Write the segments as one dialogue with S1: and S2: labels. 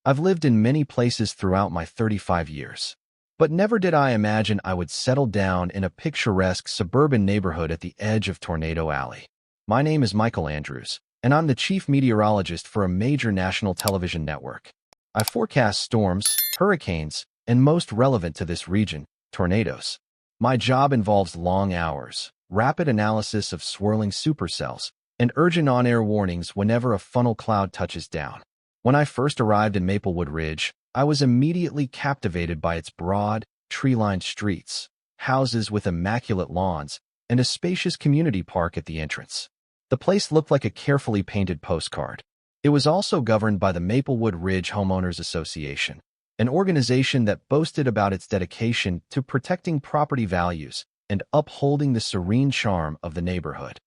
S1: I've lived in many places throughout my 35 years. But never did I imagine I would settle down in a picturesque suburban neighborhood at the edge of Tornado Alley. My name is Michael Andrews, and I'm the chief meteorologist for a major national television network. I forecast storms, hurricanes, and most relevant to this region, tornadoes. My job involves long hours, rapid analysis of swirling supercells, and urgent on-air warnings whenever a funnel cloud touches down. When I first arrived in Maplewood Ridge, I was immediately captivated by its broad, tree-lined streets, houses with immaculate lawns, and a spacious community park at the entrance. The place looked like a carefully painted postcard. It was also governed by the Maplewood Ridge Homeowners Association, an organization that boasted about its dedication to protecting property values and upholding the serene charm of the neighborhood.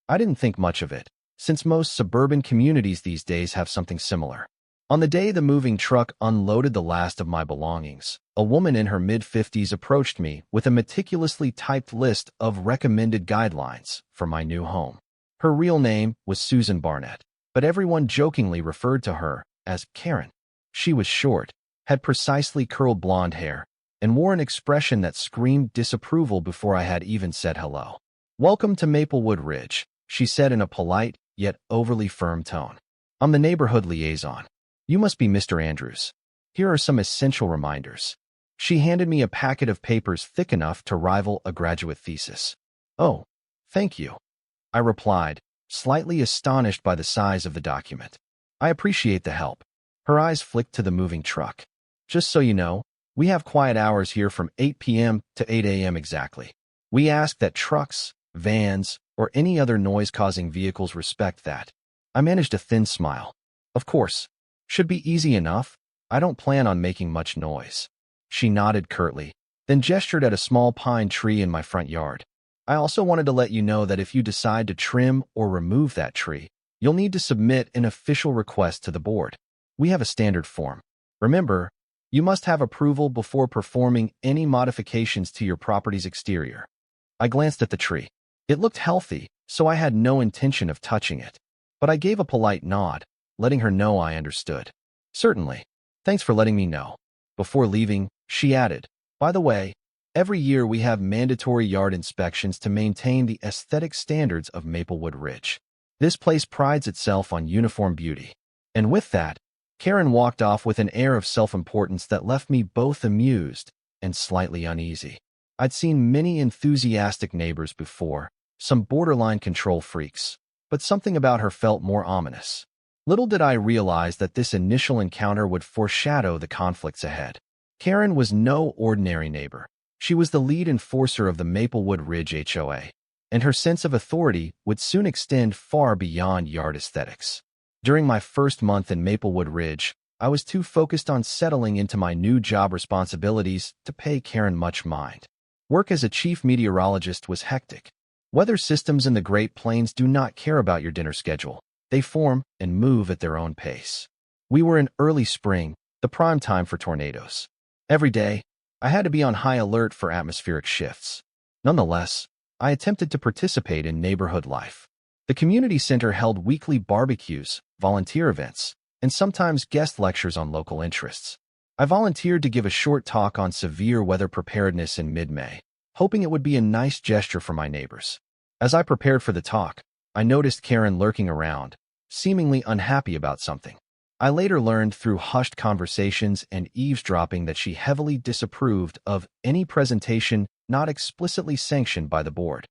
S1: I didn't think much of it, since most suburban communities these days have something similar. On the day the moving truck unloaded the last of my belongings, a woman in her mid-50s approached me with a meticulously typed list of recommended guidelines for my new home. Her real name was Susan Barnett, but everyone jokingly referred to her as Karen. She was short, had precisely curled blonde hair, and wore an expression that screamed disapproval before I had even said hello. "Welcome to Maplewood Ridge," she said in a polite, yet overly firm tone. "I'm the neighborhood liaison. You must be Mr. Andrews. Here are some essential reminders." She handed me a packet of papers thick enough to rival a graduate thesis. "Oh, thank you," I replied, slightly astonished by the size of the document. "I appreciate the help." Her eyes flicked to the moving truck. "Just so you know, we have quiet hours here from 8 p.m. to 8 a.m. exactly. We ask that trucks, vans, or any other noise-causing vehicles respect that." I managed a thin smile. "Of course. Should be easy enough. I don't plan on making much noise." She nodded curtly, then gestured at a small pine tree in my front yard. "I also wanted to let you know that if you decide to trim or remove that tree, you'll need to submit an official request to the board. We have a standard form. Remember, you must have approval before performing any modifications to your property's exterior." I glanced at the tree. It looked healthy, so I had no intention of touching it. But I gave a polite nod, letting her know I understood. "Certainly. Thanks for letting me know." Before leaving, she added, "By the way, every year we have mandatory yard inspections to maintain the aesthetic standards of Maplewood Ridge. This place prides itself on uniform beauty." And with that, Karen walked off with an air of self-importance that left me both amused and slightly uneasy. I'd seen many enthusiastic neighbors before, some borderline control freaks, but something about her felt more ominous. Little did I realize that this initial encounter would foreshadow the conflicts ahead. Karen was no ordinary neighbor. She was the lead enforcer of the Maplewood Ridge HOA, and her sense of authority would soon extend far beyond yard aesthetics. During my first month in Maplewood Ridge, I was too focused on settling into my new job responsibilities to pay Karen much mind. Work as a chief meteorologist was hectic. Weather systems in the Great Plains do not care about your dinner schedule. They form and move at their own pace. We were in early spring, the prime time for tornadoes. Every day, I had to be on high alert for atmospheric shifts. Nonetheless, I attempted to participate in neighborhood life. The community center held weekly barbecues, volunteer events, and sometimes guest lectures on local interests. I volunteered to give a short talk on severe weather preparedness in mid-May, hoping it would be a nice gesture for my neighbors. As I prepared for the talk, I noticed Karen lurking around, seemingly unhappy about something. I later learned through hushed conversations and eavesdropping that she heavily disapproved of any presentation not explicitly sanctioned by the board.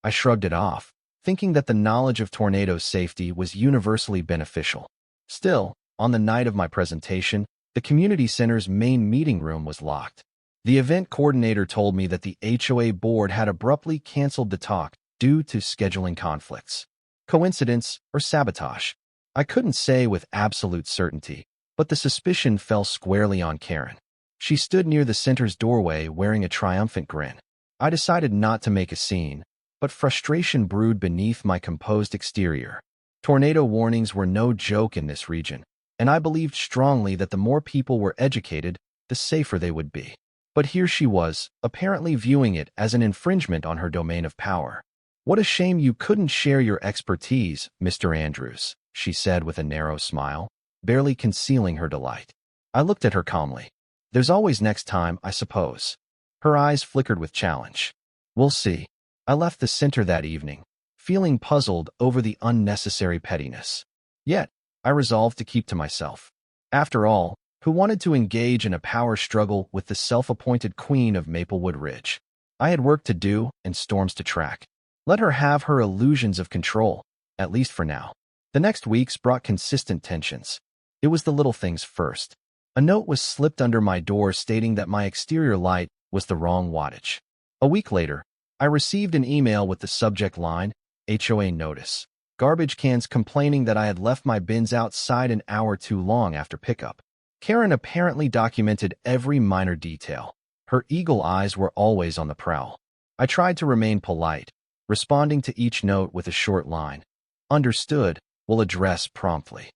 S1: I shrugged it off, thinking that the knowledge of tornado safety was universally beneficial. Still, on the night of my presentation, the community center's main meeting room was locked. The event coordinator told me that the HOA board had abruptly canceled the talk due to scheduling conflicts. Coincidence or sabotage? I couldn't say with absolute certainty, but the suspicion fell squarely on Karen. She stood near the center's doorway wearing a triumphant grin. I decided not to make a scene, but frustration brewed beneath my composed exterior. Tornado warnings were no joke in this region, and I believed strongly that the more people were educated, the safer they would be. But here she was, apparently viewing it as an infringement on her domain of power. "What a shame you couldn't share your expertise, Mr. Andrews," she said with a narrow smile, barely concealing her delight. I looked at her calmly. There's always next time, I suppose. Her eyes flickered with challenge. We'll see. I left the center that evening, feeling puzzled over the unnecessary pettiness. Yet, I resolved to keep to myself. After all, who wanted to engage in a power struggle with the self-appointed queen of Maplewood Ridge? I had work to do and storms to track. Let her have her illusions of control, at least for now. The next weeks brought consistent tensions. It was the little things first. A note was slipped under my door stating that my exterior light was the wrong wattage. A week later, I received an email with the subject line, HOA notice. Garbage cans complaining that I had left my bins outside an hour too long after pickup. Karen apparently documented every minor detail. Her eagle eyes were always on the prowl. I tried to remain polite, responding to each note with a short line. Understood, will address promptly.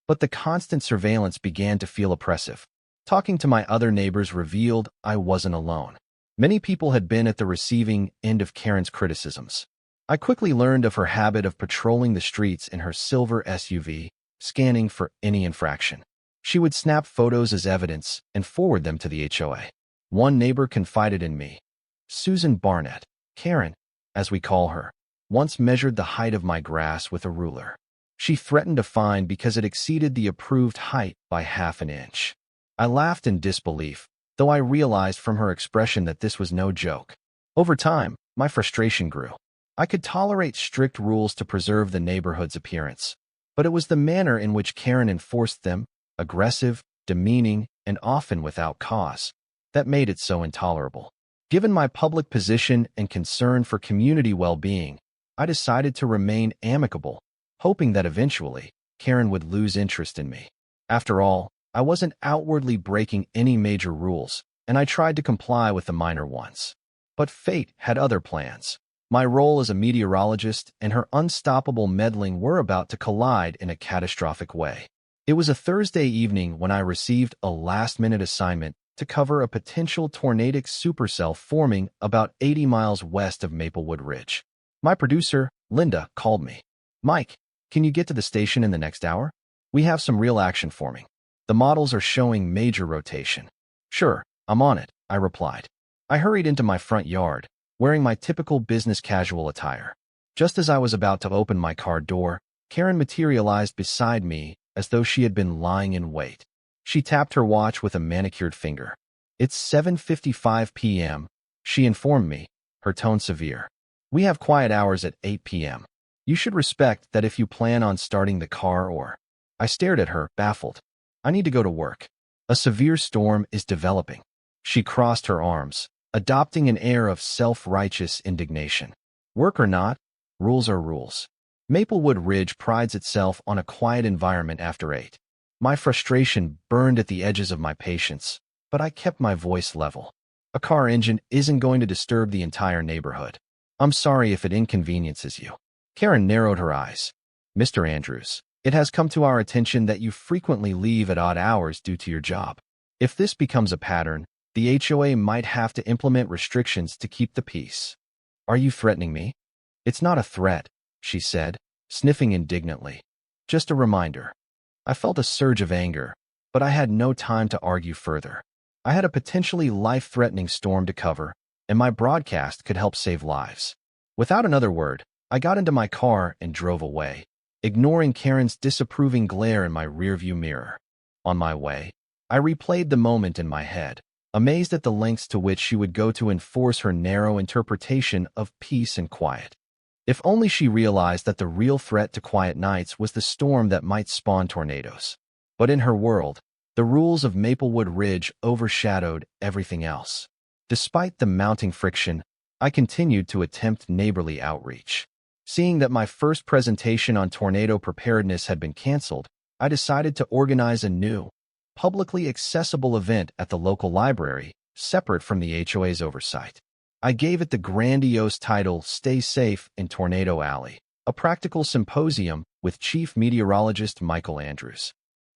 S1: But the constant surveillance began to feel oppressive. Talking to my other neighbors revealed I wasn't alone. Many people had been at the receiving end of Karen's criticisms. I quickly learned of her habit of patrolling the streets in her silver SUV, scanning for any infraction. She would snap photos as evidence and forward them to the HOA. One neighbor confided in me. Susan Barnett, Karen, as we call her, once measured the height of my grass with a ruler. She threatened a fine because it exceeded the approved height by half an inch. I laughed in disbelief, though I realized from her expression that this was no joke. Over time, my frustration grew. I could tolerate strict rules to preserve the neighborhood's appearance, but it was the manner in which Karen enforced them, aggressive, demeaning, and often without cause, that made it so intolerable. Given my public position and concern for community well-being, I decided to remain amicable, hoping that eventually, Karen would lose interest in me. After all, I wasn't outwardly breaking any major rules, and I tried to comply with the minor ones. But fate had other plans. My role as a meteorologist and her unstoppable meddling were about to collide in a catastrophic way. It was a Thursday evening when I received a last-minute assignment to cover a potential tornadic supercell forming about 80 miles west of Maplewood Ridge. My producer, Linda, called me. Mike, can you get to the station in the next hour? We have some real action forming. The models are showing major rotation. Sure, I'm on it, I replied. I hurried into my front yard, wearing my typical business casual attire. Just as I was about to open my car door, Karen materialized beside me as though she had been lying in wait. She tapped her watch with a manicured finger. It's 7:55 p.m., she informed me, her tone severe. We have quiet hours at 8 p.m. You should respect that if you plan on starting the car or... I stared at her, baffled. I need to go to work. A severe storm is developing. She crossed her arms, adopting an air of self-righteous indignation. Work or not, rules are rules. Maplewood Ridge prides itself on a quiet environment after 8. My frustration burned at the edges of my patience, but I kept my voice level. A car engine isn't going to disturb the entire neighborhood. I'm sorry if it inconveniences you. Karen narrowed her eyes. Mr. Andrews, it has come to our attention that you frequently leave at odd hours due to your job. If this becomes a pattern, the HOA might have to implement restrictions to keep the peace. Are you threatening me? It's not a threat, she said, sniffing indignantly. Just a reminder. I felt a surge of anger, but I had no time to argue further. I had a potentially life-threatening storm to cover, and my broadcast could help save lives. Without another word, I got into my car and drove away, ignoring Karen's disapproving glare in my rearview mirror. On my way, I replayed the moment in my head, amazed at the lengths to which she would go to enforce her narrow interpretation of peace and quiet. If only she realized that the real threat to quiet nights was the storm that might spawn tornadoes. But in her world, the rules of Maplewood Ridge overshadowed everything else. Despite the mounting friction, I continued to attempt neighborly outreach. Seeing that my first presentation on tornado preparedness had been canceled, I decided to organize a new, publicly accessible event at the local library, separate from the HOA's oversight. I gave it the grandiose title, Stay Safe in Tornado Alley, a practical symposium with Chief Meteorologist Michael Andrews.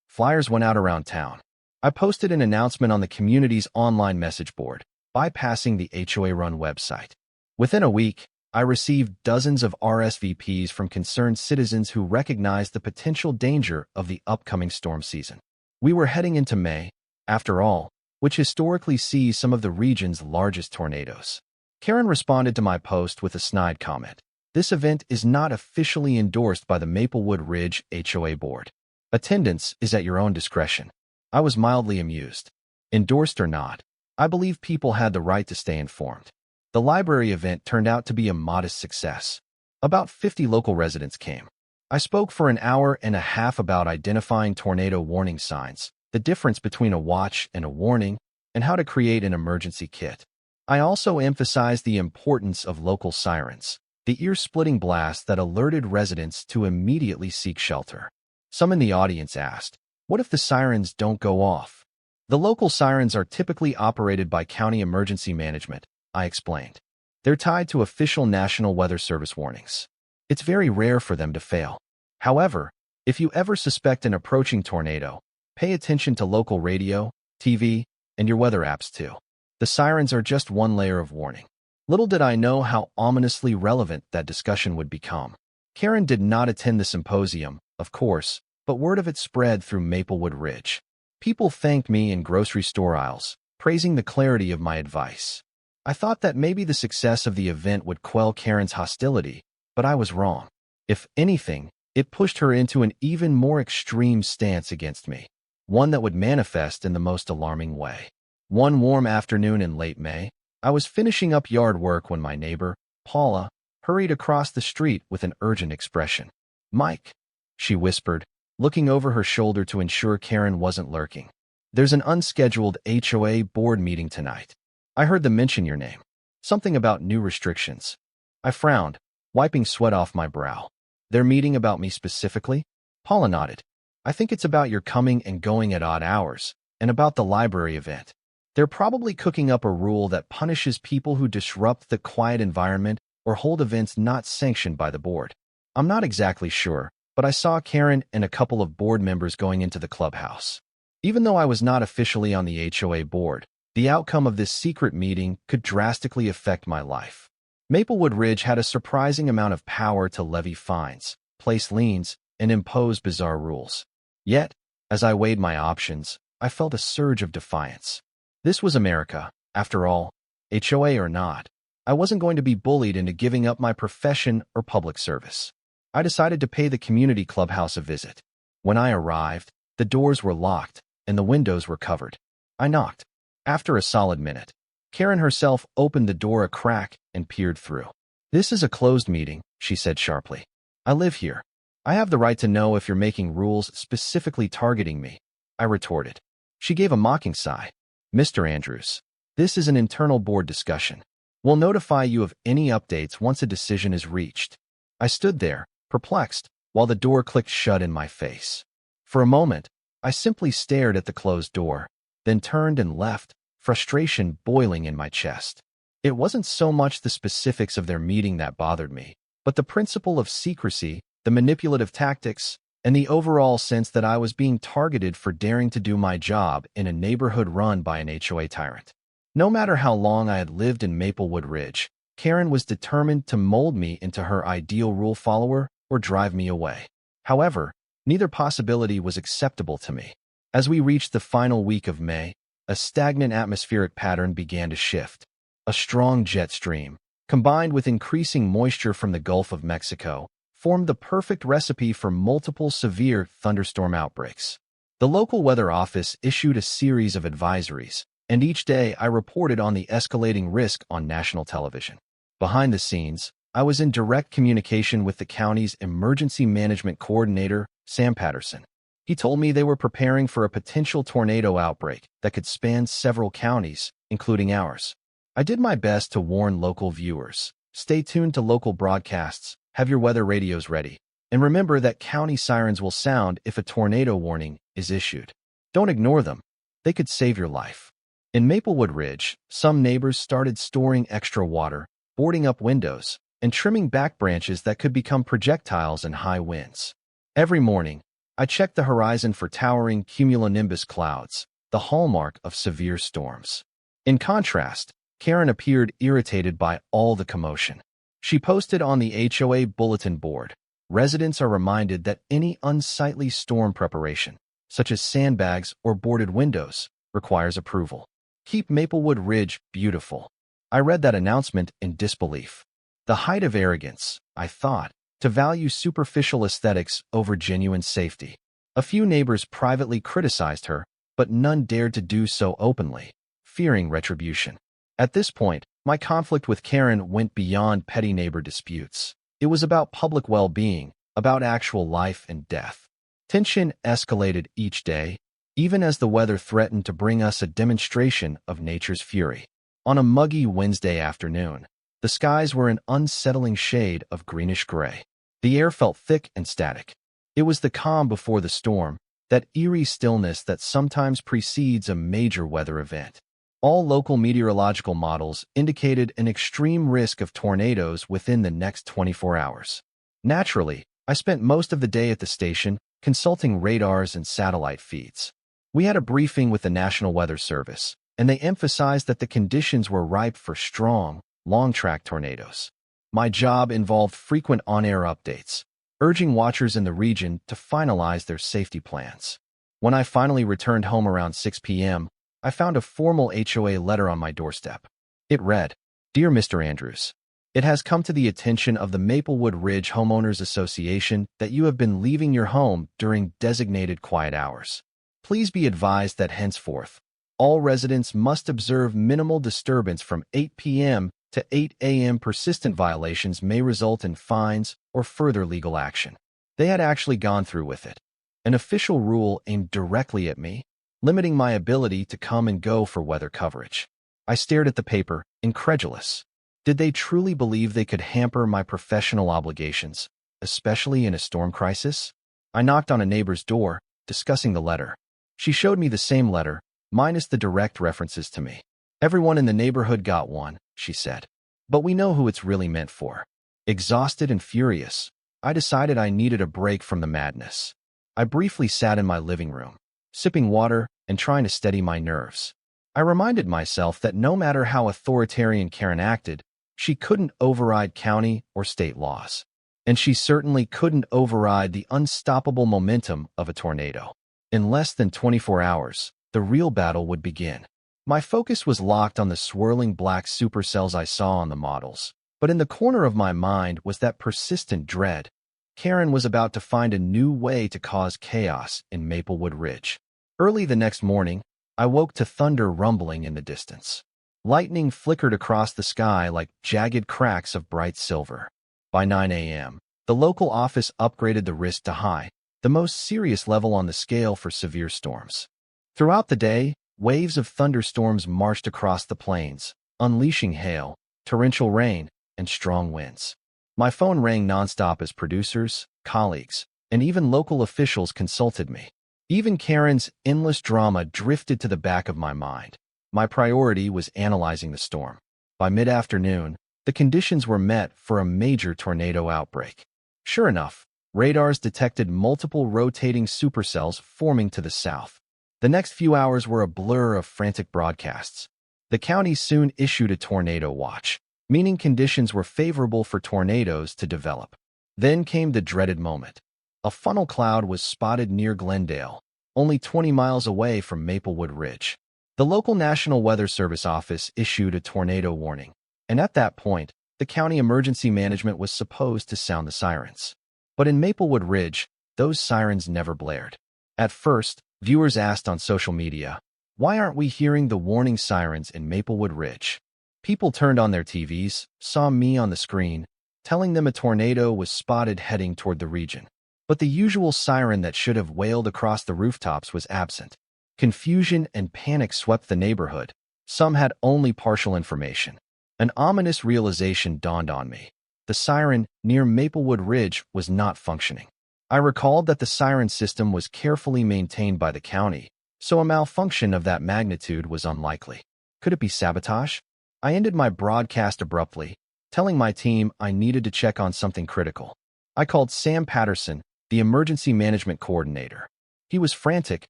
S1: Flyers went out around town. I posted an announcement on the community's online message board, bypassing the HOA-run website. Within a week, I received dozens of RSVPs from concerned citizens who recognized the potential danger of the upcoming storm season. We were heading into May, after all, which historically sees some of the region's largest tornadoes. Karen responded to my post with a snide comment. This event is not officially endorsed by the Maplewood Ridge HOA board. Attendance is at your own discretion. I was mildly amused. Endorsed or not, I believe people had the right to stay informed. The library event turned out to be a modest success. About 50 local residents came. I spoke for an hour and a half about identifying tornado warning signs, the difference between a watch and a warning, and how to create an emergency kit. I also emphasized the importance of local sirens, the ear-splitting blast that alerted residents to immediately seek shelter. Some in the audience asked, "What if the sirens don't go off?" The local sirens are typically operated by county emergency management, I explained. They're tied to official National Weather Service warnings. It's very rare for them to fail. However, if you ever suspect an approaching tornado, pay attention to local radio, TV, and your weather apps too. The sirens are just one layer of warning. Little did I know how ominously relevant that discussion would become. Karen did not attend the symposium, of course, but word of it spread through Maplewood Ridge. People thanked me in grocery store aisles, praising the clarity of my advice. I thought that maybe the success of the event would quell Karen's hostility, but I was wrong. If anything, it pushed her into an even more extreme stance against me, one that would manifest in the most alarming way. One warm afternoon in late May, I was finishing up yard work when my neighbor, Paula, hurried across the street with an urgent expression. "Mike," she whispered, looking over her shoulder to ensure Karen wasn't lurking. "There's an unscheduled HOA board meeting tonight. I heard them mention your name. Something about new restrictions." I frowned, wiping sweat off my brow. "They're meeting about me specifically?" Paula nodded. "I think it's about your coming and going at odd hours, and about the library event. They're probably cooking up a rule that punishes people who disrupt the quiet environment or hold events not sanctioned by the board. I'm not exactly sure, but I saw Karen and a couple of board members going into the clubhouse. Even though I was not officially on the HOA board, the outcome of this secret meeting could drastically affect my life. Maplewood Ridge had a surprising amount of power to levy fines, place liens, and impose bizarre rules. Yet, as I weighed my options, I felt a surge of defiance. This was America, after all, HOA or not. I wasn't going to be bullied into giving up my profession or public service. I decided to pay the community clubhouse a visit. When I arrived, the doors were locked and the windows were covered. I knocked. After a solid minute, Karen herself opened the door a crack and peered through. "This is a closed meeting," she said sharply. "I live here. I have the right to know if you're making rules specifically targeting me," I retorted. She gave a mocking sigh. "Mr. Andrews, this is an internal board discussion. We'll notify you of any updates once a decision is reached." I stood there, perplexed, while the door clicked shut in my face. For a moment, I simply stared at the closed door, then turned and left, frustration boiling in my chest. It wasn't so much the specifics of their meeting that bothered me, but the principle of secrecy, the manipulative tactics, and the overall sense that I was being targeted for daring to do my job in a neighborhood run by an HOA tyrant. No matter how long I had lived in Maplewood Ridge, Karen was determined to mold me into her ideal rule follower or drive me away. However, neither possibility was acceptable to me. As we reached the final week of May, a stagnant atmospheric pattern began to shift. A strong jet stream, combined with increasing moisture from the Gulf of Mexico, formed the perfect recipe for multiple severe thunderstorm outbreaks. The local weather office issued a series of advisories, and each day I reported on the escalating risk on national television. Behind the scenes, I was in direct communication with the county's emergency management coordinator, Sam Patterson. He told me they were preparing for a potential tornado outbreak that could span several counties, including ours. I did my best to warn local viewers. Stay tuned to local broadcasts, have your weather radios ready, and remember that county sirens will sound if a tornado warning is issued. Don't ignore them. They could save your life. In Maplewood Ridge, some neighbors started storing extra water, boarding up windows, and trimming back branches that could become projectiles in high winds. Every morning, I checked the horizon for towering cumulonimbus clouds, the hallmark of severe storms. In contrast, Karen appeared irritated by all the commotion. She posted on the HOA bulletin board, "Residents are reminded that any unsightly storm preparation, such as sandbags or boarded windows, requires approval. Keep Maplewood Ridge beautiful. I read that announcement in disbelief. The height of arrogance, I thought, to value superficial aesthetics over genuine safety. A few neighbors privately criticized her, but none dared to do so openly, fearing retribution. At this point, my conflict with Karen went beyond petty neighbor disputes. It was about public well-being, about actual life and death. Tension escalated each day, even as the weather threatened to bring us a demonstration of nature's fury. On a muggy Wednesday afternoon, the skies were an unsettling shade of greenish-gray. The air felt thick and static. It was the calm before the storm, that eerie stillness that sometimes precedes a major weather event. All local meteorological models indicated an extreme risk of tornadoes within the next 24 hours. Naturally, I spent most of the day at the station, consulting radars and satellite feeds. We had a briefing with the National Weather Service, and they emphasized that the conditions were ripe for strong, long-track tornadoes. My job involved frequent on-air updates, urging watchers in the region to finalize their safety plans. When I finally returned home around 6 p.m., I found a formal HOA letter on my doorstep. It read, "Dear Mr. Andrews, it has come to the attention of the Maplewood Ridge Homeowners Association that you have been leaving your home during designated quiet hours. Please be advised that henceforth, all residents must observe minimal disturbance from 8 p.m. to 8 a.m. Persistent violations may result in fines or further legal action." They had actually gone through with it. An official rule aimed directly at me, limiting my ability to come and go for weather coverage. I stared at the paper, incredulous. Did they truly believe they could hamper my professional obligations, especially in a storm crisis? I knocked on a neighbor's door, discussing the letter. She showed me the same letter, minus the direct references to me. "Everyone in the neighborhood got one," she said. "But we know who it's really meant for." Exhausted and furious, I decided I needed a break from the madness. I briefly sat in my living room, sipping water and trying to steady my nerves. I reminded myself that no matter how authoritarian Karen acted, she couldn't override county or state laws. And she certainly couldn't override the unstoppable momentum of a tornado. In less than 24 hours, the real battle would begin. My focus was locked on the swirling black supercells I saw on the models, but in the corner of my mind was that persistent dread. Karen was about to find a new way to cause chaos in Maplewood Ridge. Early the next morning, I woke to thunder rumbling in the distance. Lightning flickered across the sky like jagged cracks of bright silver. By 9 a.m., the local office upgraded the risk to high, the most serious level on the scale for severe storms. Throughout the day, waves of thunderstorms marched across the plains, unleashing hail, torrential rain, and strong winds. My phone rang nonstop as producers, colleagues, and even local officials consulted me. Even Karen's endless drama drifted to the back of my mind. My priority was analyzing the storm. By mid-afternoon, the conditions were met for a major tornado outbreak. Sure enough, radars detected multiple rotating supercells forming to the south. The next few hours were a blur of frantic broadcasts. The county soon issued a tornado watch, meaning conditions were favorable for tornadoes to develop. Then came the dreaded moment. A funnel cloud was spotted near Glendale, only 20 miles away from Maplewood Ridge. The local National Weather Service office issued a tornado warning, and at that point, the county emergency management was supposed to sound the sirens. But in Maplewood Ridge, those sirens never blared. At first, viewers asked on social media, "Why aren't we hearing the warning sirens in Maplewood Ridge?" People turned on their TVs, saw me on the screen, telling them a tornado was spotted heading toward the region. But the usual siren that should have wailed across the rooftops was absent. Confusion and panic swept the neighborhood. Some had only partial information. An ominous realization dawned on me. The siren near Maplewood Ridge was not functioning. I recalled that the siren system was carefully maintained by the county, so a malfunction of that magnitude was unlikely. Could it be sabotage? I ended my broadcast abruptly, telling my team I needed to check on something critical. I called Sam Patterson, the emergency management coordinator. He was frantic,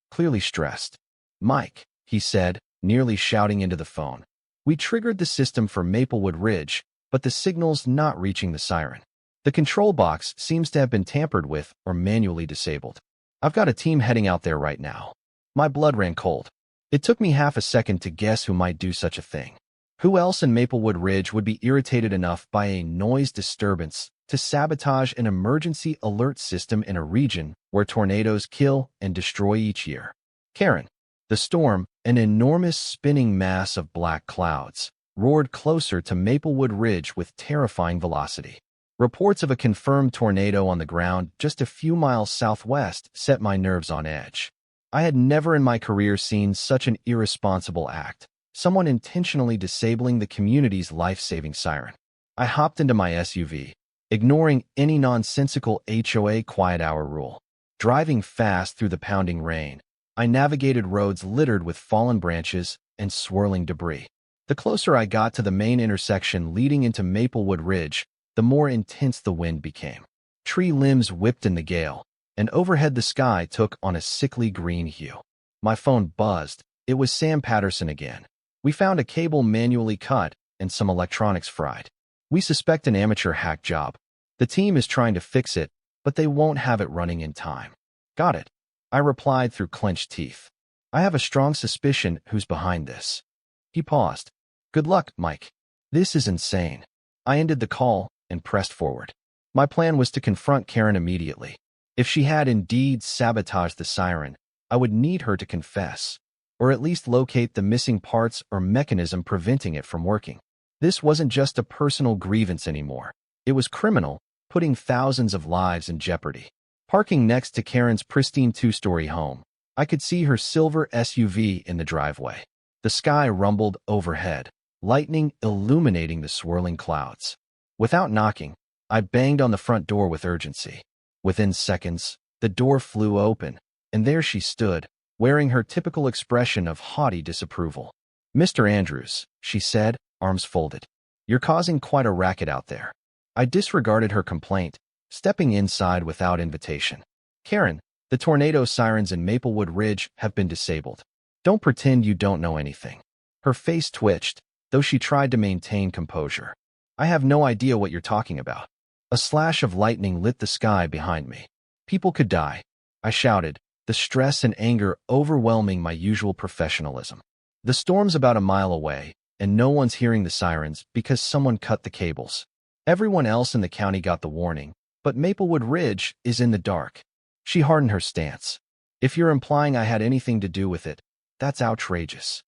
S1: clearly stressed. "Mike," he said, nearly shouting into the phone. "We triggered the system for Maplewood Ridge, but the signal's not reaching the siren. The control box seems to have been tampered with or manually disabled. I've got a team heading out there right now." My blood ran cold. It took me half a second to guess who might do such a thing. Who else in Maplewood Ridge would be irritated enough by a noise disturbance to sabotage an emergency alert system in a region where tornadoes kill and destroy each year? Karen. The storm, an enormous spinning mass of black clouds, roared closer to Maplewood Ridge with terrifying velocity. Reports of a confirmed tornado on the ground just a few miles southwest set my nerves on edge. I had never in my career seen such an irresponsible act, someone intentionally disabling the community's life-saving siren. I hopped into my SUV, ignoring any nonsensical HOA quiet hour rule. Driving fast through the pounding rain, I navigated roads littered with fallen branches and swirling debris. The closer I got to the main intersection leading into Maplewood Ridge, the more intense the wind became. Tree limbs whipped in the gale, and overhead the sky took on a sickly green hue. My phone buzzed. It was Sam Patterson again. We found a cable manually cut and some electronics fried. We suspect an amateur hack job. The team is trying to fix it, but they won't have it running in time. Got it, I replied through clenched teeth. I have a strong suspicion who's behind this. He paused. Good luck, Mike. This is insane. I ended the call and pressed forward. My plan was to confront Karen immediately. If she had indeed sabotaged the siren, I would need her to confess, or at least locate the missing parts or mechanism preventing it from working. This wasn't just a personal grievance anymore. It was criminal, putting thousands of lives in jeopardy. Parking next to Karen's pristine two-story home, I could see her silver SUV in the driveway. The sky rumbled overhead, lightning illuminating the swirling clouds. Without knocking, I banged on the front door with urgency. Within seconds, the door flew open, and there she stood, wearing her typical expression of haughty disapproval. Mr. Andrews, she said, arms folded. You're causing quite a racket out there. I disregarded her complaint, stepping inside without invitation. Karen, the tornado sirens in Maplewood Ridge have been disabled. Don't pretend you don't know anything. Her face twitched, though she tried to maintain composure. I have no idea what you're talking about. A slash of lightning lit the sky behind me. People could die, I shouted, the stress and anger overwhelming my usual professionalism. The storm's about a mile away, and no one's hearing the sirens because someone cut the cables. Everyone else in the county got the warning, but Maplewood Ridge is in the dark. She hardened her stance. If you're implying I had anything to do with it, that's outrageous.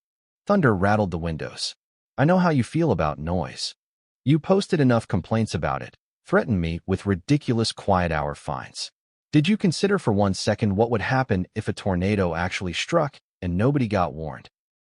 S1: Thunder rattled the windows. I know how you feel about noise. You posted enough complaints about it, threatened me with ridiculous quiet hour fines. Did you consider for 1 second what would happen if a tornado actually struck and nobody got warned?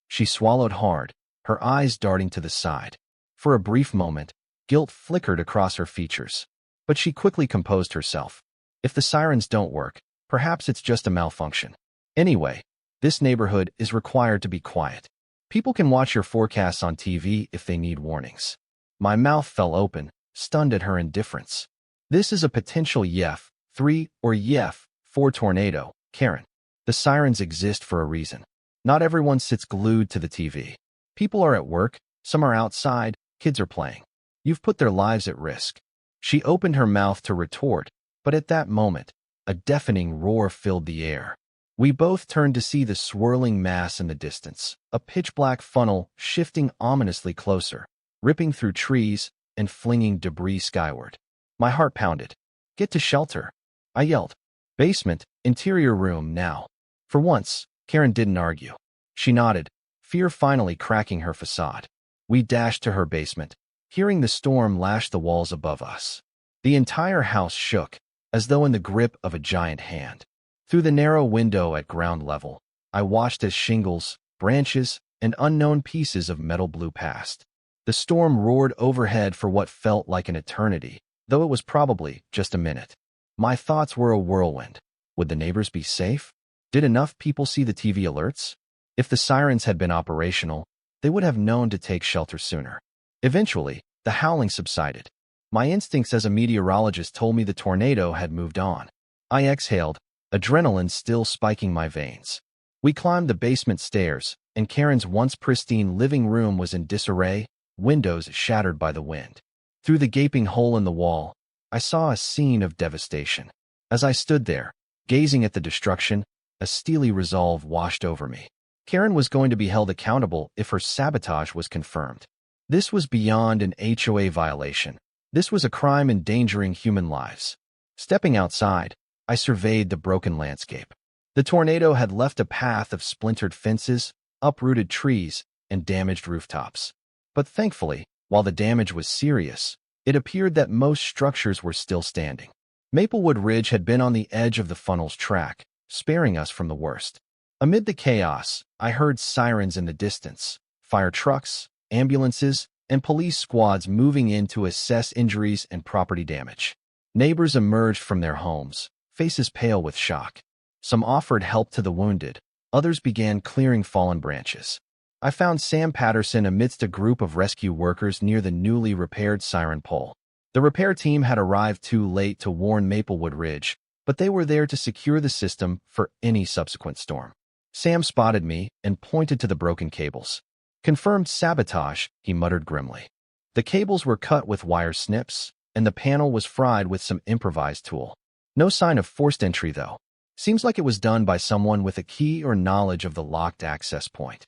S1: She swallowed hard, her eyes darting to the side. For a brief moment, guilt flickered across her features. But she quickly composed herself. If the sirens don't work, perhaps it's just a malfunction. Anyway, this neighborhood is required to be quiet. People can watch your forecasts on TV if they need warnings. My mouth fell open, stunned at her indifference. This is a potential YEF 3 or YEF 4 tornado, Karen. The sirens exist for a reason. Not everyone sits glued to the TV. People are at work, some are outside, kids are playing. You've put their lives at risk. She opened her mouth to retort, but at that moment, a deafening roar filled the air. We both turned to see the swirling mass in the distance, a pitch-black funnel shifting ominously closer, ripping through trees and flinging debris skyward. My heart pounded. Get to shelter, I yelled. Basement, interior room now. For once, Karen didn't argue. She nodded, fear finally cracking her facade. We dashed to her basement, hearing the storm lash the walls above us. The entire house shook, as though in the grip of a giant hand. Through the narrow window at ground level, I watched as shingles, branches, and unknown pieces of metal blew past. The storm roared overhead for what felt like an eternity, though it was probably just a minute. My thoughts were a whirlwind. Would the neighbors be safe? Did enough people see the TV alerts? If the sirens had been operational, they would have known to take shelter sooner. Eventually, the howling subsided. My instincts as a meteorologist told me the tornado had moved on. I exhaled, adrenaline still spiking my veins. We climbed the basement stairs, and Karen's once pristine living room was in disarray, windows shattered by the wind. Through the gaping hole in the wall, I saw a scene of devastation. As I stood there, gazing at the destruction, a steely resolve washed over me. Karen was going to be held accountable if her sabotage was confirmed. This was beyond an HOA violation. This was a crime endangering human lives. Stepping outside, I surveyed the broken landscape. The tornado had left a path of splintered fences, uprooted trees, and damaged rooftops. But thankfully, while the damage was serious, it appeared that most structures were still standing. Maplewood Ridge had been on the edge of the funnel's track, sparing us from the worst. Amid the chaos, I heard sirens in the distance, fire trucks, ambulances, and police squads moving in to assess injuries and property damage. Neighbors emerged from their homes, faces pale with shock. Some offered help to the wounded, others began clearing fallen branches. I found Sam Patterson amidst a group of rescue workers near the newly repaired siren pole. The repair team had arrived too late to warn Maplewood Ridge, but they were there to secure the system for any subsequent storm. Sam spotted me and pointed to the broken cables. "Confirmed sabotage," he muttered grimly. The cables were cut with wire snips, and the panel was fried with some improvised tool. No sign of forced entry, though. Seems like it was done by someone with a key or knowledge of the locked access point.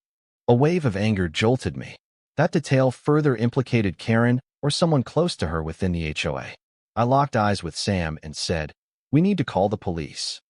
S1: A wave of anger jolted me. That detail further implicated Karen or someone close to her within the HOA. I locked eyes with Sam and said, "We need to call the police."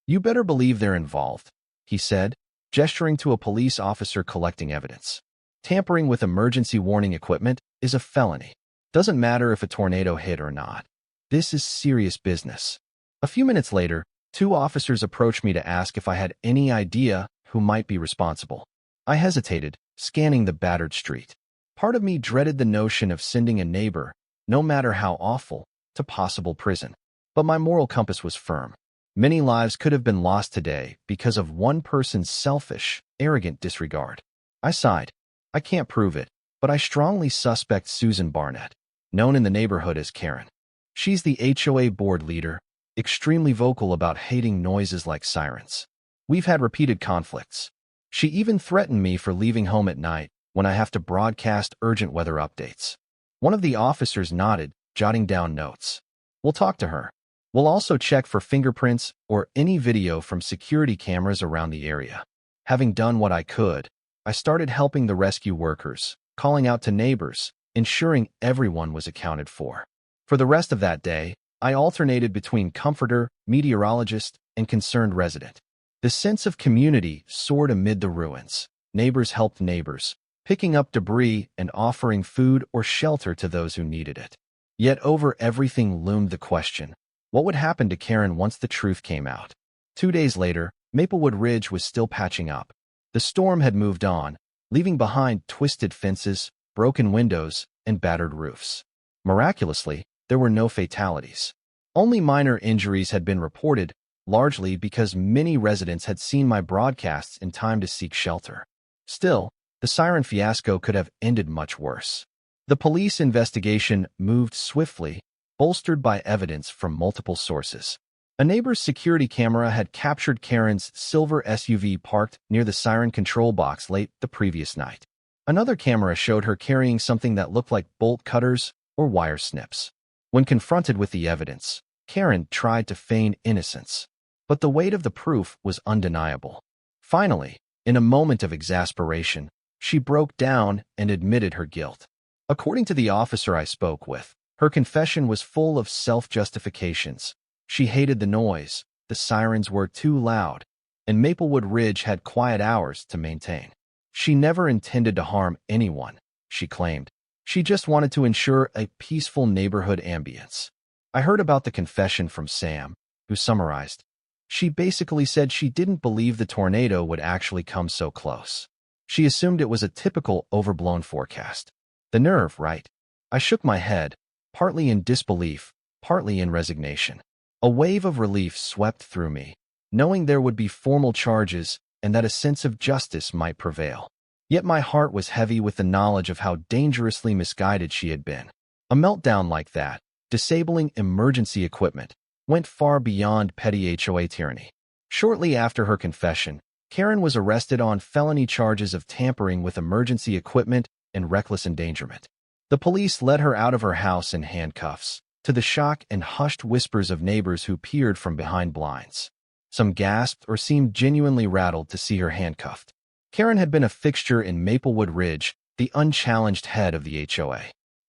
S1: "You better believe they're involved," he said, gesturing to a police officer collecting evidence. "Tampering with emergency warning equipment is a felony. Doesn't matter if a tornado hit or not. This is serious business." A few minutes later, 2 officers approached me to ask if I had any idea who might be responsible. I hesitated, scanning the battered street. Part of me dreaded the notion of sending a neighbor, no matter how awful, to possible prison. But my moral compass was firm. Many lives could have been lost today because of one person's selfish, arrogant disregard. I sighed. I can't prove it, but I strongly suspect Susan Barnett, known in the neighborhood as Karen. She's the HOA board leader, extremely vocal about hating noises like sirens. We've had repeated conflicts. She even threatened me for leaving home at night when I have to broadcast urgent weather updates. One of the officers nodded, jotting down notes. "We'll talk to her. We'll also check for fingerprints or any video from security cameras around the area." Having done what I could, I started helping the rescue workers, calling out to neighbors, ensuring everyone was accounted for. For the rest of that day, I alternated between comforter, meteorologist, and concerned resident. The sense of community soared amid the ruins. Neighbors helped neighbors, picking up debris and offering food or shelter to those who needed it. Yet over everything loomed the question, what would happen to Karen once the truth came out? 2 days later, Maplewood Ridge was still patching up. The storm had moved on, leaving behind twisted fences, broken windows, and battered roofs. Miraculously, there were no fatalities. Only minor injuries had been reported, largely because many residents had seen my broadcasts in time to seek shelter. Still, the siren fiasco could have ended much worse. The police investigation moved swiftly, bolstered by evidence from multiple sources. A neighbor's security camera had captured Karen's silver SUV parked near the siren control box late the previous night. Another camera showed her carrying something that looked like bolt cutters or wire snips. When confronted with the evidence, Karen tried to feign innocence, but the weight of the proof was undeniable. Finally, in a moment of exasperation, she broke down and admitted her guilt. According to the officer I spoke with, her confession was full of self-justifications. She hated the noise, the sirens were too loud, and Maplewood Ridge had quiet hours to maintain. She never intended to harm anyone, she claimed. She just wanted to ensure a peaceful neighborhood ambience. I heard about the confession from Sam, who summarized. She basically said she didn't believe the tornado would actually come so close. She assumed it was a typical overblown forecast. The nerve, right? I shook my head, partly in disbelief, partly in resignation. A wave of relief swept through me, knowing there would be formal charges and that a sense of justice might prevail. Yet my heart was heavy with the knowledge of how dangerously misguided she had been. A meltdown like that, disabling emergency equipment, went far beyond petty HOA tyranny. Shortly after her confession, Karen was arrested on felony charges of tampering with emergency equipment and reckless endangerment. The police led her out of her house in handcuffs, to the shock and hushed whispers of neighbors who peered from behind blinds. Some gasped or seemed genuinely rattled to see her handcuffed. Karen had been a fixture in Maplewood Ridge, the unchallenged head of the HOA.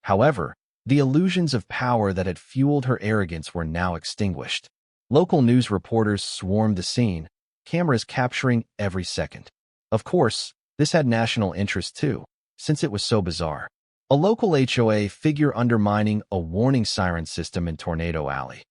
S1: However, the illusions of power that had fueled her arrogance were now extinguished. Local news reporters swarmed the scene, cameras capturing every second. Of course, this had national interest too, since it was so bizarre. A local HOA figure undermining a warning siren system in Tornado Alley.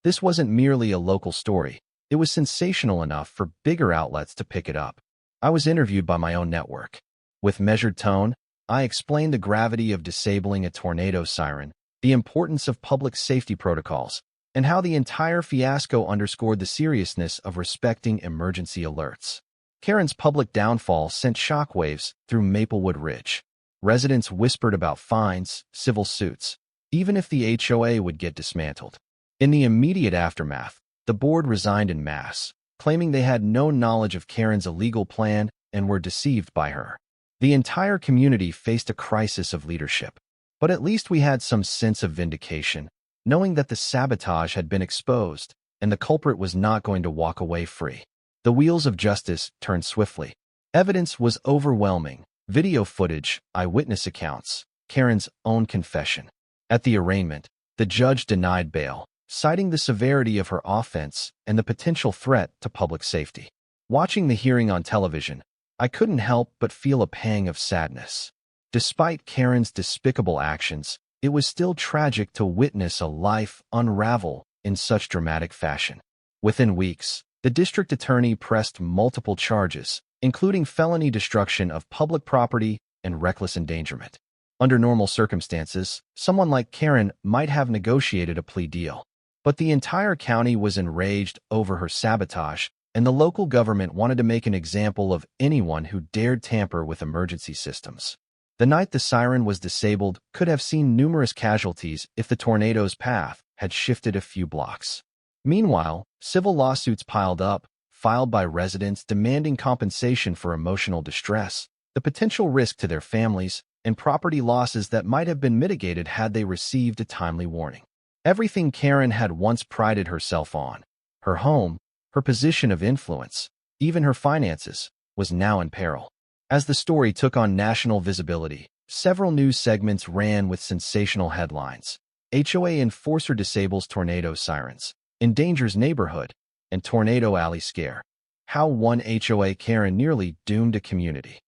S1: This wasn't merely a local story. It was sensational enough for bigger outlets to pick it up. I was interviewed by my own network. With measured tone, I explained the gravity of disabling a tornado siren, the importance of public safety protocols, and how the entire fiasco underscored the seriousness of respecting emergency alerts. Karen's public downfall sent shockwaves through Maplewood Ridge. Residents whispered about fines, civil suits, even if the HOA would get dismantled. In the immediate aftermath, the board resigned en masse, claiming they had no knowledge of Karen's illegal plan and were deceived by her. The entire community faced a crisis of leadership. But at least we had some sense of vindication, knowing that the sabotage had been exposed and the culprit was not going to walk away free. The wheels of justice turned swiftly. Evidence was overwhelming. Video footage, eyewitness accounts, Karen's own confession. At the arraignment, the judge denied bail, citing the severity of her offense and the potential threat to public safety. Watching the hearing on television, I couldn't help but feel a pang of sadness. Despite Karen's despicable actions, it was still tragic to witness a life unravel in such dramatic fashion. Within weeks, the district attorney pressed multiple charges, including felony destruction of public property and reckless endangerment. Under normal circumstances, someone like Karen might have negotiated a plea deal. But the entire county was enraged over her sabotage, and the local government wanted to make an example of anyone who dared tamper with emergency systems. The night the siren was disabled could have seen numerous casualties if the tornado's path had shifted a few blocks. Meanwhile, civil lawsuits piled up, filed by residents demanding compensation for emotional distress, the potential risk to their families, and property losses that might have been mitigated had they received a timely warning. Everything Karen had once prided herself on, her home, her position of influence, even her finances, was now in peril. As the story took on national visibility, several news segments ran with sensational headlines. HOA enforcer disables tornado sirens, endangers neighborhood, and Tornado Alley scare. How one HOA Karen nearly doomed a community.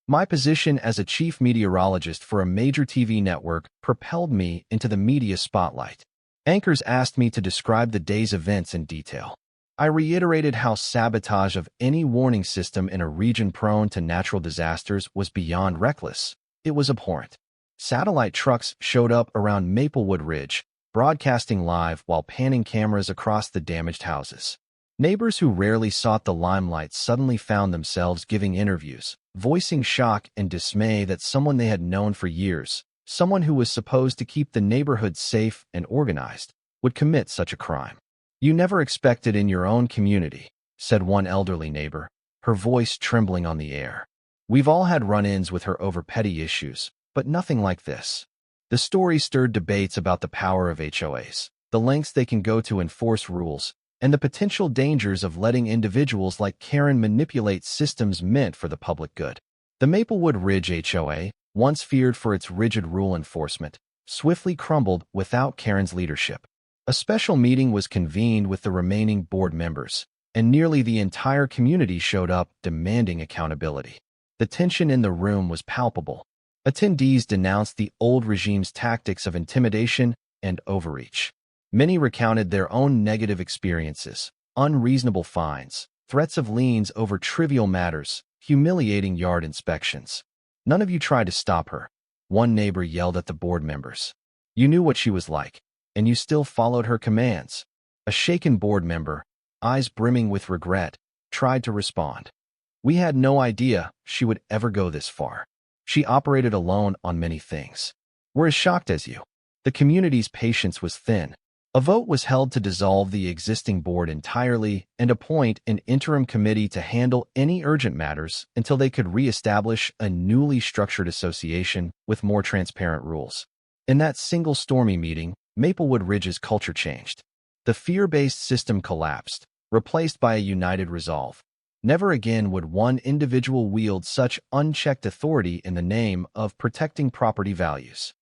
S1: My position as a chief meteorologist for a major TV network propelled me into the media spotlight. Anchors asked me to describe the day's events in detail. I reiterated how sabotage of any warning system in a region prone to natural disasters was beyond reckless. It was abhorrent. Satellite trucks showed up around Maplewood Ridge, broadcasting live while panning cameras across the damaged houses. Neighbors who rarely sought the limelight suddenly found themselves giving interviews, voicing shock and dismay that someone they had known for years, someone who was supposed to keep the neighborhood safe and organized, would commit such a crime. "You never expect it in your own community," said one elderly neighbor, her voice trembling on the air. "We've all had run-ins with her over petty issues, but nothing like this." The story stirred debates about the power of HOAs, the lengths they can go to enforce rules, and the potential dangers of letting individuals like Karen manipulate systems meant for the public good. The Maplewood Ridge HOA, once feared for its rigid rule enforcement, swiftly crumbled without Karen's leadership. A special meeting was convened with the remaining board members, and nearly the entire community showed up demanding accountability. The tension in the room was palpable. Attendees denounced the old regime's tactics of intimidation and overreach. Many recounted their own negative experiences, unreasonable fines, threats of liens over trivial matters, humiliating yard inspections. "None of you tried to stop her," one neighbor yelled at the board members. "You knew what she was like, and you still followed her commands." A shaken board member, eyes brimming with regret, tried to respond. "We had no idea she would ever go this far. She operated alone on many things. We're as shocked as you." The community's patience was thin. A vote was held to dissolve the existing board entirely and appoint an interim committee to handle any urgent matters until they could re-establish a newly structured association with more transparent rules. In that single stormy meeting, Maplewood Ridge's culture changed. The fear-based system collapsed, replaced by a united resolve. Never again would one individual wield such unchecked authority in the name of protecting property values.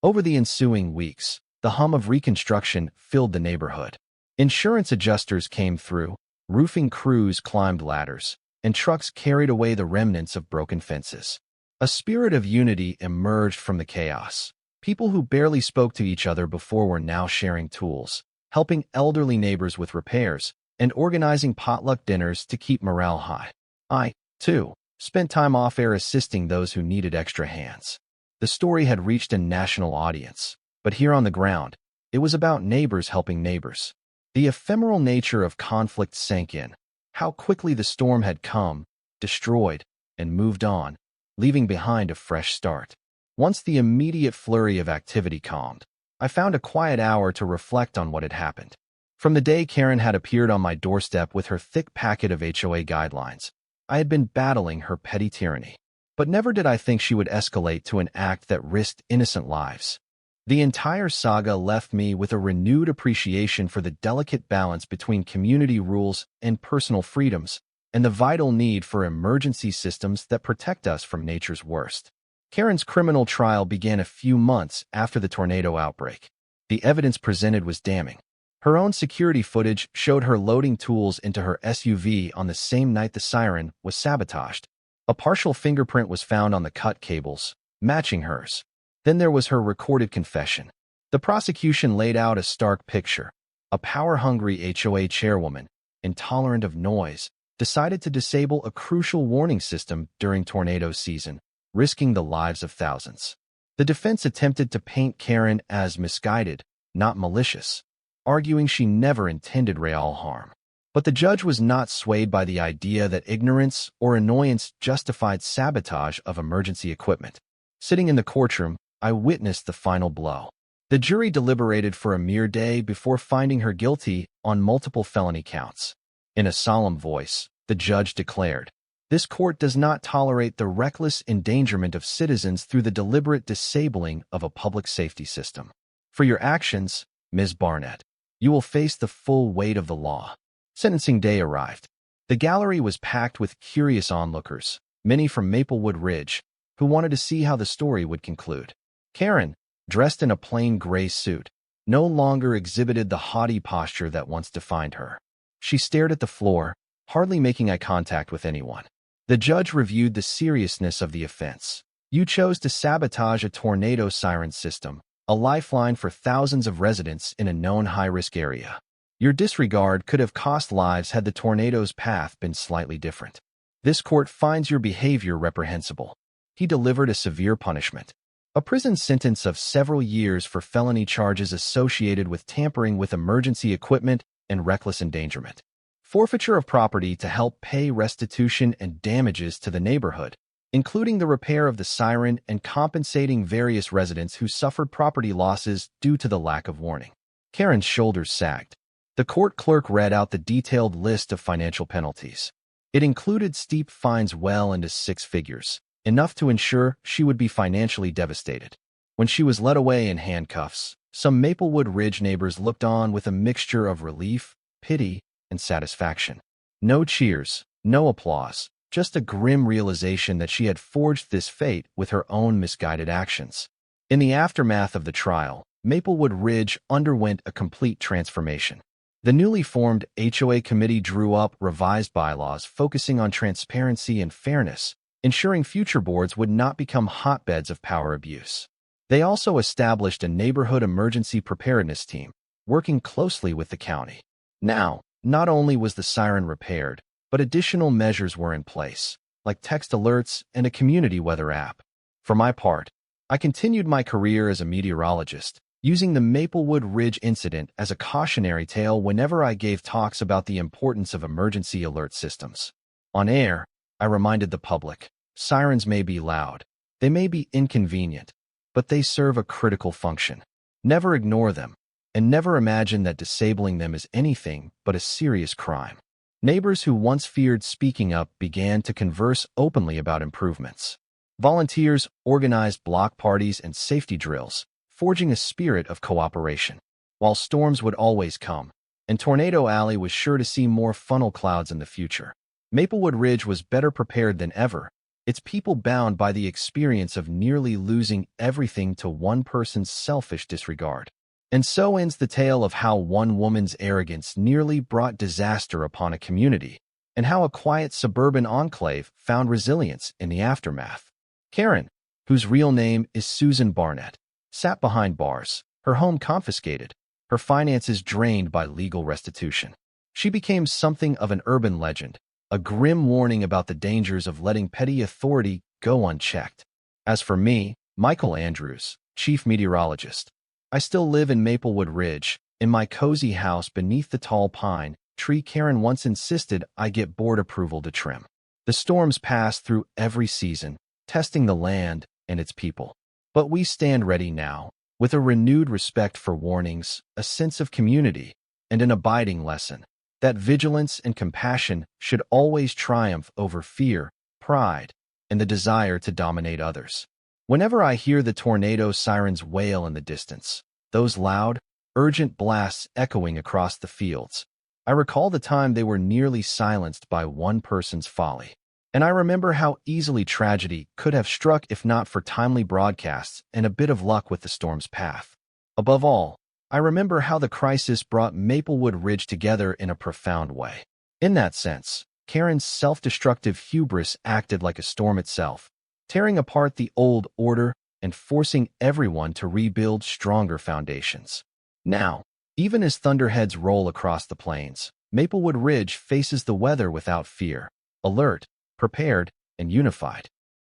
S1: Over the ensuing weeks, the hum of reconstruction filled the neighborhood. Insurance adjusters came through, roofing crews climbed ladders, and trucks carried away the remnants of broken fences. A spirit of unity emerged from the chaos. People who barely spoke to each other before were now sharing tools, helping elderly neighbors with repairs, and organizing potluck dinners to keep morale high. I, too, spent time off-air assisting those who needed extra hands. The story had reached a national audience, but here on the ground, it was about neighbors helping neighbors. The ephemeral nature of conflict sank in. How quickly the storm had come, destroyed, and moved on, leaving behind a fresh start. Once the immediate flurry of activity calmed, I found a quiet hour to reflect on what had happened. From the day Karen had appeared on my doorstep with her thick packet of HOA guidelines, I had been battling her petty tyranny. But never did I think she would escalate to an act that risked innocent lives. The entire saga left me with a renewed appreciation for the delicate balance between community rules and personal freedoms, and the vital need for emergency systems that protect us from nature's worst. Karen's criminal trial began a few months after the tornado outbreak. The evidence presented was damning. Her own security footage showed her loading tools into her SUV on the same night the Siren was sabotaged. A partial fingerprint was found on the cut cables, matching hers. Then there was her recorded confession. The prosecution laid out a stark picture. A power-hungry HOA chairwoman, intolerant of noise, decided to disable a crucial warning system during tornado season, risking the lives of thousands. The defense attempted to paint Karen as misguided, not malicious, arguing she never intended real harm. But the judge was not swayed by the idea that ignorance or annoyance justified sabotage of emergency equipment. Sitting in the courtroom, I witnessed the final blow. The jury deliberated for a mere day before finding her guilty on multiple felony counts. In a solemn voice, the judge declared, "This court does not tolerate the reckless endangerment of citizens through the deliberate disabling of a public safety system. For your actions, Ms. Barnett, you will face the full weight of the law." Sentencing day arrived. The gallery was packed with curious onlookers, many from Maplewood Ridge, who wanted to see how the story would conclude. Karen, dressed in a plain gray suit, no longer exhibited the haughty posture that once defined her. She stared at the floor, hardly making eye contact with anyone. The judge reviewed the seriousness of the offense. You chose to sabotage a tornado siren system, a lifeline for thousands of residents in a known high-risk area. Your disregard could have cost lives had the tornado's path been slightly different. This court finds your behavior reprehensible. He delivered a severe punishment. A prison sentence of several years for felony charges associated with tampering with emergency equipment and reckless endangerment. Forfeiture of property to help pay restitution and damages to the neighborhood, including the repair of the siren and compensating various residents who suffered property losses due to the lack of warning. Karen's shoulders sagged. The court clerk read out the detailed list of financial penalties. It included steep fines well into six figures, enough to ensure she would be financially devastated. When she was led away in handcuffs, some Maplewood Ridge neighbors looked on with a mixture of relief, pity, and satisfaction. No cheers, no applause, just a grim realization that she had forged this fate with her own misguided actions. In the aftermath of the trial, Maplewood Ridge underwent a complete transformation. The newly formed HOA committee drew up revised bylaws focusing on transparency and fairness, ensuring future boards would not become hotbeds of power abuse. They also established a neighborhood emergency preparedness team, working closely with the county. Now, not only was the siren repaired, but additional measures were in place, like text alerts and a community weather app. For my part, I continued my career as a meteorologist, using the Maplewood Ridge incident as a cautionary tale whenever I gave talks about the importance of emergency alert systems. On air, I reminded the public, sirens may be loud, they may be inconvenient, but they serve a critical function. Never ignore them, and never imagine that disabling them is anything but a serious crime. Neighbors who once feared speaking up began to converse openly about improvements. Volunteers organized block parties and safety drills, forging a spirit of cooperation. While storms would always come, and Tornado Alley was sure to see more funnel clouds in the future, Maplewood Ridge was better prepared than ever, its people bound by the experience of nearly losing everything to one person's selfish disregard. And so ends the tale of how one woman's arrogance nearly brought disaster upon a community, and how a quiet suburban enclave found resilience in the aftermath. Karen, whose real name is Susan Barnett, sat behind bars, her home confiscated, her finances drained by legal restitution. She became something of an urban legend, a grim warning about the dangers of letting petty authority go unchecked. As for me, Michael Andrews, Chief Meteorologist, I still live in Maplewood Ridge, in my cozy house beneath the tall pine tree Karen once insisted I get board approval to trim. The storms pass through every season, testing the land and its people. But we stand ready now, with a renewed respect for warnings, a sense of community, and an abiding lesson that vigilance and compassion should always triumph over fear, pride, and the desire to dominate others. Whenever I hear the tornado sirens wail in the distance, those loud, urgent blasts echoing across the fields, I recall the time they were nearly silenced by one person's folly. And I remember how easily tragedy could have struck if not for timely broadcasts and a bit of luck with the storm's path. Above all, I remember how the crisis brought Maplewood Ridge together in a profound way. In that sense, Karen's self-destructive hubris acted like a storm itself, tearing apart the old order and forcing everyone to rebuild stronger foundations. Now, even as thunderheads roll across the plains, Maplewood Ridge faces the weather without fear, alert, prepared, and unified.